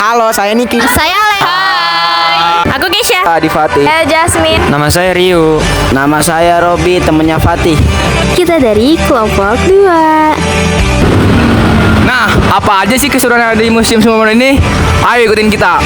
Halo, saya Niki. Saya Ale. Hai. Aku Kesha. Adi Fatih. Saya Jasmine. Nama saya Rio. Nama saya Robi, temennya Fatih. Kita dari kelompok 2. Nah, apa aja sih keseruan yang ada di Museum Sumpah Pemuda ini? Ayo ikutin kita.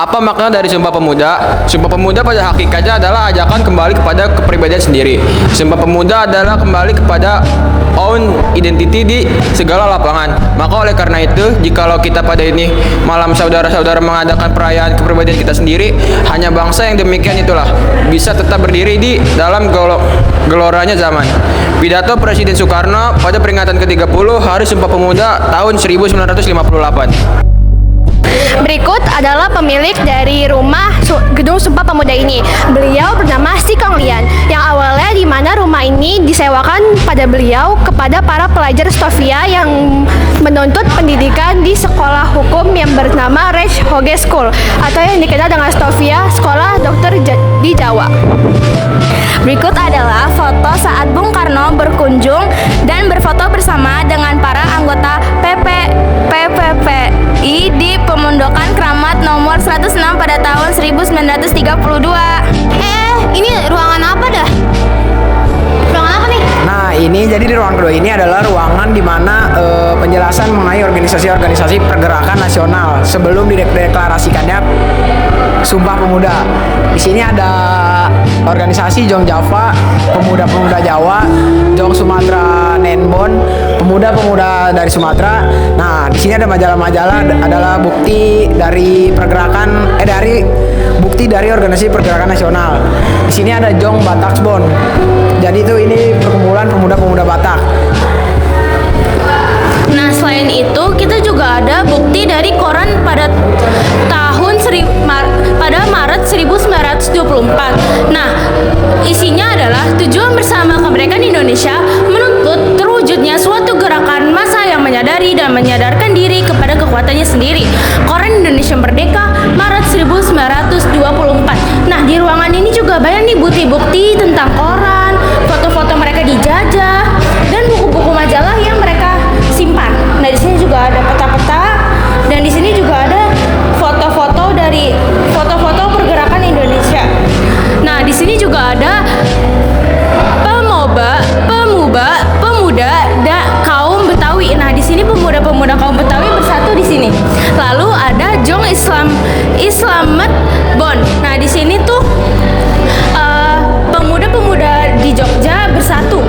Apa makna dari Sumpah Pemuda? Sumpah Pemuda pada hakikatnya adalah ajakan kembali kepada kepribadian sendiri. Sumpah Pemuda adalah kembali kepada own identity di segala lapangan. Maka oleh karena itu, jikalau kita pada ini malam saudara-saudara mengadakan perayaan kepribadian kita sendiri, hanya bangsa yang demikian itulah bisa tetap berdiri di dalam geloranya zaman. Pidato Presiden Soekarno pada peringatan ke-30 Hari Sumpah Pemuda tahun 1958. Berikut adalah pemilik dari rumah gedung Sumpah Pemuda ini. Beliau bernama Si Kong Lian, yang awalnya di mana rumah ini disewakan pada beliau kepada para pelajar Stovia yang menuntut pendidikan di sekolah hukum yang bernama Reich Hoge School atau yang dikenal dengan Stovia Sekolah Dokter di Jawa. Berikut adalah foto saat Bung Karno berkunjung dan berfoto bersama dengan para anggota PPPI di Pemondokan Kramat nomor 106 pada tahun 1932. Ini ruangan apa dah? Ruangan apa nih? Nah, ini jadi di ruangan kedua ini adalah ruangan di mana penjelasan mengenai organisasi-organisasi pergerakan nasional sebelum dideklarasikannya Sumpah Pemuda. Di sini ada organisasi Jong Java, Pemuda-Pemuda Jawa, Jong Sumatera Nenbon, Pemuda-Pemuda dari Sumatera. Nah, di sini ada majalah-majalah adalah bukti dari bukti dari organisasi pergerakan nasional. Di sini ada Jong Bataksbon. Jadi itu ini perkumpulan pemuda-pemuda Batak. Nah, selain itu kita juga ada bukti dari koran pada Maret 1924. Nah, isinya adalah tujuan bersama kemerdekaan Indonesia menuntut terwujudnya suatu gerakan massa yang menyadari dan menyadarkan diri kepada kekuatannya sendiri. Koran Indonesia Merdeka Maret 1924. Nah, di ruangan ini juga banyak nih bukti-bukti tentang koran, foto-foto mereka dijajah, dan buku-buku majalah yang mereka simpan. Nah, di sini juga ada peta-peta, dan di sini juga ada foto-foto pergerakan Indonesia. Nah, di sini juga ada pemuda kaum Betawi. Nah, di sini pemuda-pemuda kaum Betawi bersatu di sini. Lalu ada Jong Islamet Bon. Nah, di sini tuh pemuda-pemuda di Jogja bersatu.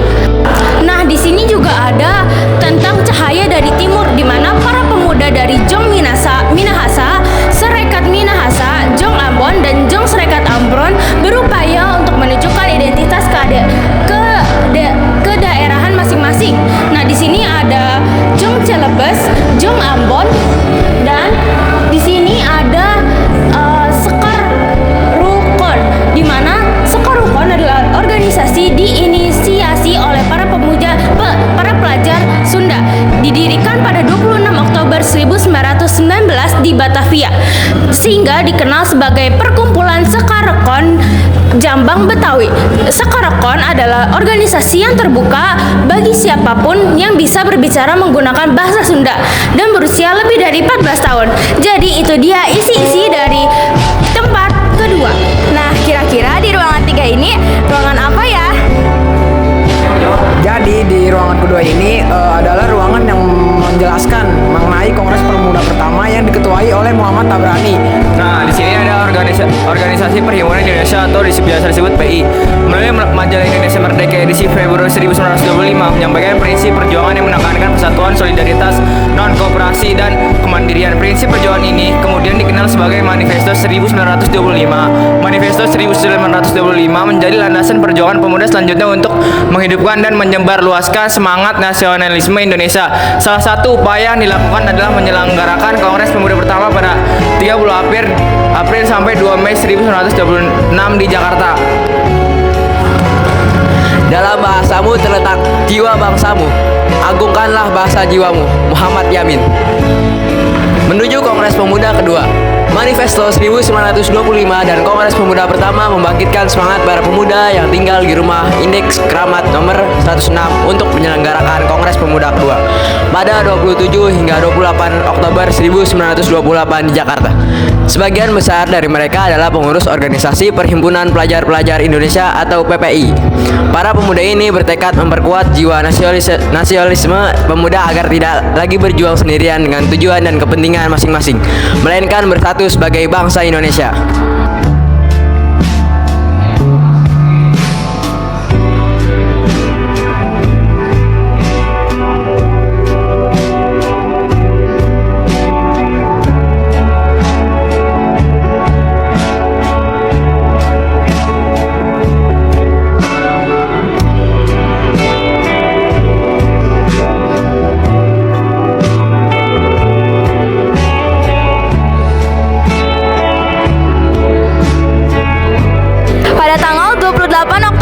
Nah, di sini juga ada tentang cahaya dari timur, di mana para pemuda dari Jong Minahasa, Serekat Minahasa, Jong Ambon, dan Jong Serekat Ambon berupaya untuk menunjukkan identitas kedaerahan masing-masing. Nah, di sini ada Jong Celebes, Jong Ambon, dan di sini ada Sekar Rukon, di mana Sekar Rukon adalah organisasi diinisiasi oleh para pelajar Sunda, didirikan pada 26 Oktober 1919 di Batavia, sehingga dikenal sebagai Perkumpulan Sekarokon Jambang Betawi. Sekarokon adalah organisasi yang terbuka bagi siapapun yang bisa berbicara menggunakan bahasa Sunda dan berusia lebih dari 14 tahun. Jadi itu dia isi-isi dari tempat kedua. Nah, kira-kira di ruangan 3 ini ruangan apa ya? Jadi di ruangan kedua ini adalah ruangan yang menjelaskan mengenai Kongres Pemuda pertama yang diketuai oleh Muhammad Tabrani. Nah, di sini ada organisasi Perhimpunan Indonesia atau biasa disebut PI. Melalui majalah Indonesia Merdeka edisi Februari 1925 menyampaikan prinsip perjuangan yang menekankan persatuan, solidaritas, non-kooperasi, dan kemandirian. Prinsip perjuangan ini kemudian dikenal sebagai Manifesto 1925. Manifesto 1925 menjadi landasan perjuangan pemuda selanjutnya untuk menghidupkan dan menyebarluaskan semangat nasionalisme Indonesia. Salah satu upaya yang dilakukan adalah menyelenggarakan Kongres Pemuda pertama pada 30 April sampai 2 Mei 1926 di Jakarta. Dalam bahasamu terletak jiwa bangsamu, agungkanlah bahasa jiwamu. Muhammad Yamin. Menuju Kongres Pemuda kedua. Manifesto 1925 dan Kongres Pemuda pertama membangkitkan semangat para pemuda yang tinggal di rumah Indeks Keramat nomor 106 untuk menyelenggarakan Kongres Pemuda kedua pada 27 hingga 28 Oktober 1928 di Jakarta. Sebagian besar dari mereka adalah pengurus organisasi Perhimpunan Pelajar-Pelajar Indonesia atau PPI. Para pemuda ini bertekad memperkuat jiwa nasionalisme pemuda agar tidak lagi berjuang sendirian dengan tujuan dan kepentingan masing-masing, melainkan bersatu sebagai bangsa Indonesia.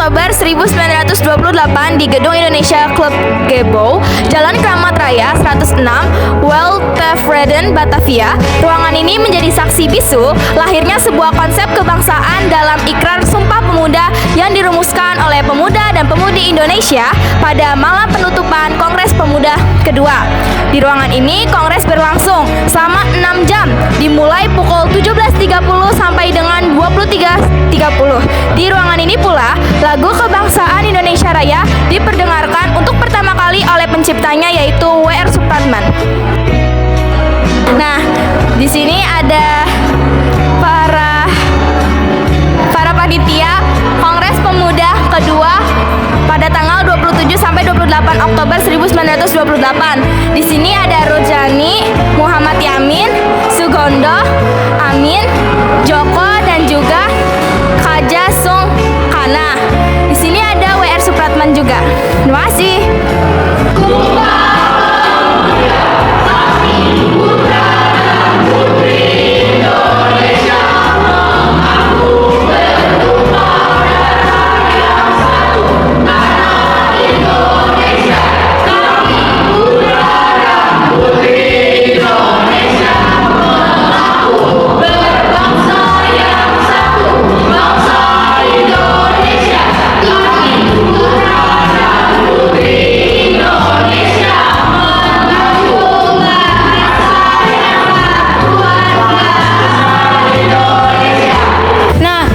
Oktober 1928 di Gedung Indonesia Club Gebo, Jalan Kramat Raya 106, Weltevreden, Batavia. Ruangan ini menjadi saksi bisu lahirnya sebuah konsep kebangsaan dalam Ikrar Sumpah Pemuda yang dirumuskan oleh pemuda dan pemudi Indonesia pada malam penutupan Kongres Pemuda kedua. Di ruangan ini kongres berlangsung selama 6 jam, dimulai pukul 17.30 sampai dengan 23.30. Di ruangan ini pula lagu kebangsaan Indonesia Raya diperdengarkan untuk pertama kali oleh penciptanya, yaitu W.R. Supratman. Nah, di sini ada para panitia Kongres Pemuda kedua pada tanggal 27 sampai 28 Oktober 1928. Di sini ada Rojani, Muhammad Yamin, Sugondo, Amin, Joko, dan juga Kaja Sung Kana. Di sini ada W.R. Supratman juga. Terima kasih.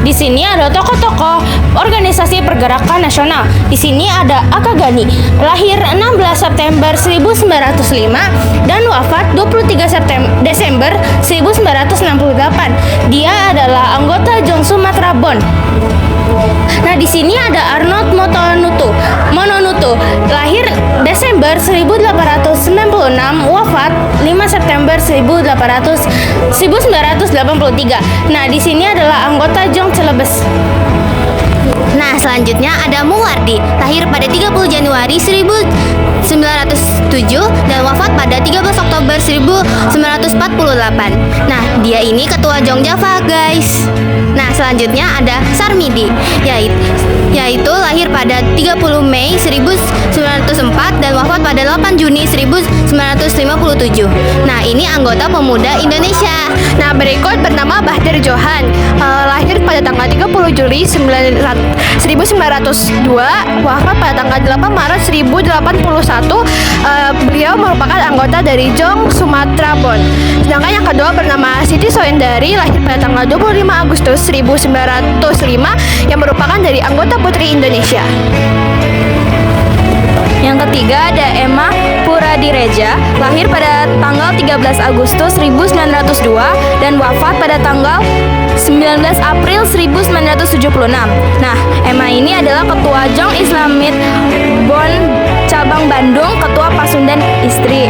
Di sini ada tokoh-tokoh organisasi pergerakan nasional. Di sini ada Aka Gani, lahir 16 September 1905 dan wafat 23 Desember 1968. Dia adalah anggota Jong Sumatera Bon. Nah, di sini ada Arnold Mononutu, lahir Desember 1896, wafat 5 September 1983. Nah, di sini adalah anggota Jong Celebes. Nah, selanjutnya ada Muwardi, lahir pada 30 Januari 1907 dan wafat pada 13 Oktober 1948. Nah, dia ini ketua Jong Java, guys. Nah, selanjutnya ada Sarmidi, yaitu lahir pada 30 Mei 1904 dan wafat pada 8 Juni 1957. Nah, ini anggota pemuda Indonesia. Nah, berikut bernama Bahdir Johan, lahir pada tanggal 30 Juli 1902, wafat pada tanggal 8 Maret 1081. Beliau merupakan anggota dari Jong Sumatera Bon. Sedangkan yang kedua bernama Siti Soendari, lahir pada tanggal 25 Agustus 1905, yang merupakan dari anggota Putri Indonesia. Yang ketiga ada Emma Puradireja, lahir pada tanggal 13 Agustus 1902 dan wafat pada tanggal 19 April 1976. Nah, Emma ini adalah ketua Jong Islamit Bon Cabang Bandung, ketua Pasundan Istri.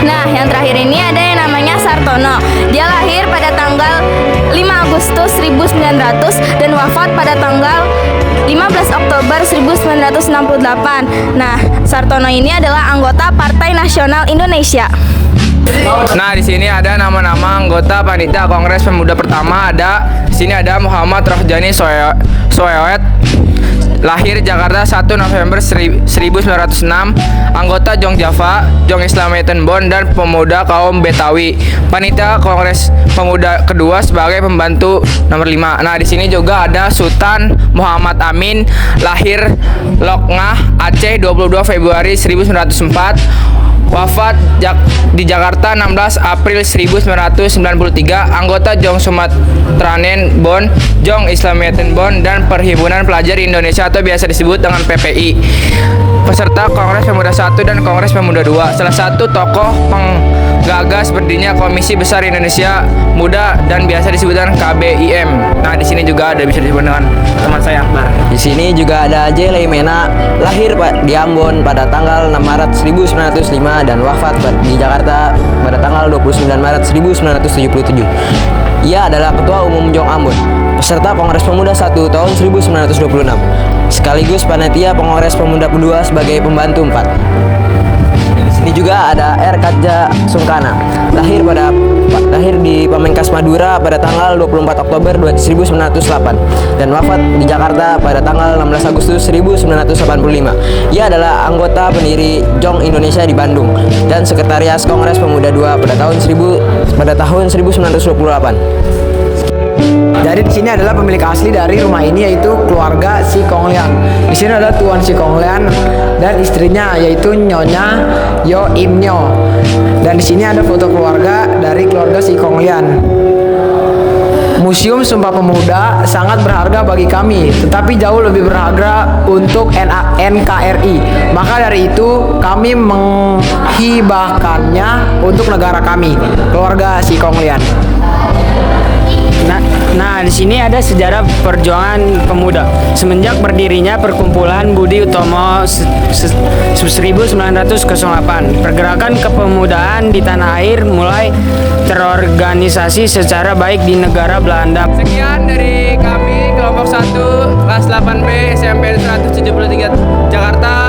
Nah, yang terakhir ini ada yang namanya Sartono. Dia lahir pada tanggal 5 Agustus 1900 dan wafat pada tanggal 15 Oktober 1968. Nah, Sartono ini adalah anggota Partai Nasional Indonesia. Nah, di sini ada nama-nama anggota panitia Kongres Pemuda pertama. Di sini ada Muhammad Rohjani Soewet, Lahir Jakarta 1 November 1906. Anggota Jong Java, Jong Islamieten Bond dan Pemuda Kaum Betawi. Panitia Kongres Pemuda kedua sebagai pembantu nomor 5. Nah, di sini juga ada Sultan Muhammad Amin, lahir Lokngah, Aceh 22 Februari 1904. Wafat di Jakarta 16 April 1993. Anggota Jong Sumatranen Bond, Jong Islamieten Bond dan Perhimpunan Pelajar Indonesia atau biasa disebut dengan PPI. Peserta Kongres Pemuda 1 dan Kongres Pemuda 2. Salah satu tokoh penggagas berdirinya Komisi Besar Indonesia Muda dan biasa disebut dengan KBIM. Nah, di sini juga ada bisa disebut dengan teman saya Akbar. Di sini juga ada J. Leimena, lahir di Ambon pada tanggal 6 Maret 1905 dan wafat di Jakarta pada tanggal 29 Maret 1977. Ia adalah Ketua Umum Jong Ambon, peserta Kongres Pemuda 1 tahun 1926, sekaligus panitia Kongres Pemuda kedua sebagai pembantu 4. Di sini juga ada R. Katja Sungkana, lahir di Pamengkas Madura pada tanggal 24 Oktober 1908 dan wafat di Jakarta pada tanggal 16 Agustus 1985. Ia adalah anggota pendiri Jong Indonesia di Bandung dan sekretaris Kongres Pemuda 2 pada tahun 1928. Jadi di sini adalah pemilik asli dari rumah ini yaitu keluarga Si Kong Lian. Di sini ada Tuan Si Kong Lian dan istrinya yaitu Nyonya Yo Im Nyo. Dan di sini ada foto keluarga dari keluarga Si Kong Lian. Museum Sumpah Pemuda sangat berharga bagi kami, tetapi jauh lebih berharga untuk NKRI. Maka dari itu kami menghibahkannya untuk negara kami, keluarga Si Kong Lian. Nah, di sini ada sejarah perjuangan pemuda. Semenjak berdirinya Perkumpulan Budi Utomo 1908, pergerakan kepemudaan di tanah air mulai terorganisasi secara baik di negara Belanda. Sekian dari kami kelompok 1 kelas 8B SMP 173 Jakarta.